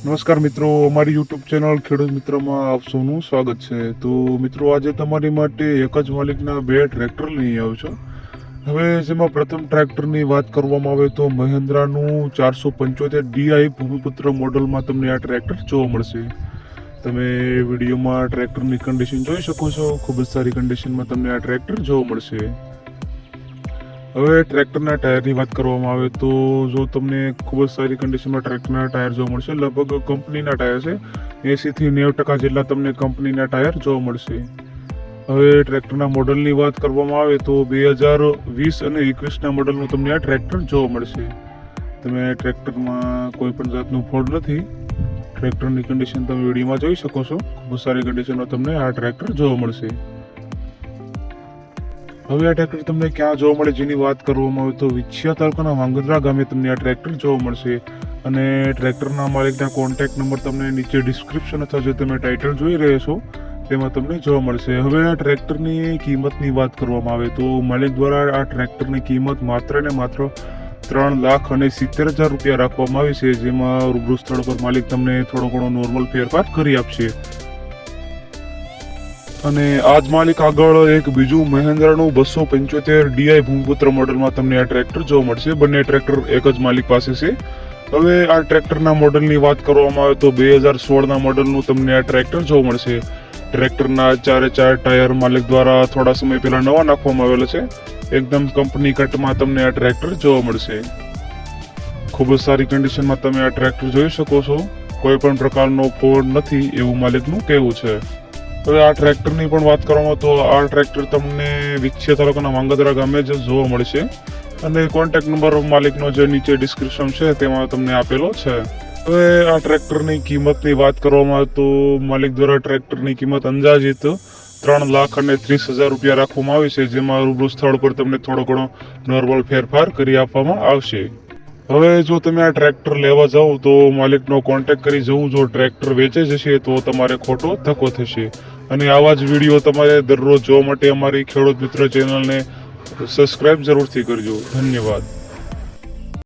નમસ્કાર મિત્રો, અમારી યુટ્યુબ ચેનલ ખેડૂત મિત્રમાં આપ સૌનું સ્વાગત છે। તો મિત્રો, આજે તમારી માટે એક જ માલિકના બે ટ્રેક્ટર લઈ આવ્યો છું। હવે જેમાં પ્રથમ ટ્રેક્ટરની વાત કરવામાં આવે તો મહિન્દ્રાનું 475 DI ભૂમિપુત્ર મોડલમાં તમને આ ટ્રેક્ટર જોવા મળશે। તમે વિડીયોમાં ટ્રેક્ટરની કન્ડિશન જોઈ શકો છો। ખૂબ જ સારી કન્ડિશનમાં તમને આ ટ્રેક્ટર જોવા મળશે। હવે ટ્રેક્ટરના ટાયરની વાત કરવામાં આવે તો જો તમને ખૂબ જ સારી કન્ડિશનમાં ટ્રેક્ટરના ટાયર જોવા મળશે। લગભગ કંપનીના ટાયર છે, 80 થી 90% જેટલા તમને કંપનીના ટાયર જોવા મળશે। હવે ટ્રેક્ટરના મોડલની વાત કરવામાં આવે તો 2020 અને 21ના મોડલનું તમને આ ટ્રેક્ટર જોવા મળશે। તમે ટ્રેક્ટરમાં કોઈ પણ જાતનું ફોલ્ટ નથી। ટ્રેક્ટરની કન્ડિશન તમે વિડીયોમાં જોઈ શકો છો। ખૂબ સારી કન્ડિશનમાં તમને આ ટ્રેક્ટર જોવા મળશે। હવે આ ટ્રેક્ટર તમને ક્યાં જોવા મળે જેની વાત કરવામાં આવે તો વિછિયા તાલુકાના વાંગોદરા ગામે તમને આ ટ્રેક્ટર જોવા મળશે। અને ટ્રેક્ટરના માલિકના કોન્ટેક્ટ નંબર તમને નીચે ડિસ્ક્રિપ્શન અથવા જે તમે ટાઇટલ જોઈ રહ્યા છો તેમાં તમને જોવા મળશે। હવે આ ટ્રેક્ટરની કિંમતની વાત કરવામાં આવે તો માલિક દ્વારા આ ટ્રેક્ટરની કિંમત માત્ર ને માત્ર 3,70,000 રૂપિયા રાખવામાં આવી છે, જેમાં રૂબરૂ સ્થળ પર માલિક તમને થોડો ઘણો નોર્મલ ફેરફાર કરી આપશે। અને આજ માલિક આગળ એક બીજું મહિન્દ્રાનું 275 DI ભૂમિપુત્ર મોડલમાં તમને આ ટ્રેક્ટર જોવા મળશે। બંને ટ્રેક્ટર એક જ માલિક પાસે છે। હવે આ ટ્રેક્ટરના મોડલની વાત કરવામાં આવે તો 2016ના મોડલનું તમને આ ટ્રેક્ટર જોવા મળશે। ટ્રેક્ટરના ચારે ચાર ટાયર માલિક દ્વારા થોડા સમય પહેલા નવા નાખવામાં આવેલા છે। એકદમ કંપની કટમાં તમને આ ટ્રેક્ટર જોવા મળશે। ખૂબ જ સારી કન્ડિશનમાં તમે આ ટ્રેક્ટર જોઈ શકો છો। કોઈ પણ પ્રકારનો ફોલ્ટ નથી એવું માલિકનું કહેવું છે। હવે આ ટ્રેક્ટરની પણ વાત કરવામાં તો આ ટ્રેક્ટર તમને વિછિયા તાલુકાના વાંગોદરા ગામે જ જોવા મળશે। અને કોન્ટેક્ટ નંબર માલિકનો જે નીચે ડિસ્ક્રિપ્શન છે તેમાં તમને આપેલો છે। હવે આ ટ્રેક્ટરની કિંમતની વાત કરવામાં આવે તો માલિક દ્વારા ટ્રેક્ટરની કિંમત અંદાજિત 3,30,000 રૂપિયા રાખવામાં આવી છે, જેમાં રૂબરૂ સ્થળ પર તમને થોડો ઘણો નોર્મલ ફેરફાર કરી આપવામાં આવશે। હવે જો તમે આ ટ્રેક્ટર લેવા જાઓ તો માલિકનો કોન્ટેક્ટ કરી જવું। જો ટ્રેક્ટર વેચે જશે તો તમારે ખોટો ધક્કો થશે। અને આવા જ વિડીયો તમારે દરરોજ જોવા માટે અમારી ખેડૂત મિત્ર ચેનલને સબસ્ક્રાઇબ જરૂરથી કરજો। ધન્યવાદ।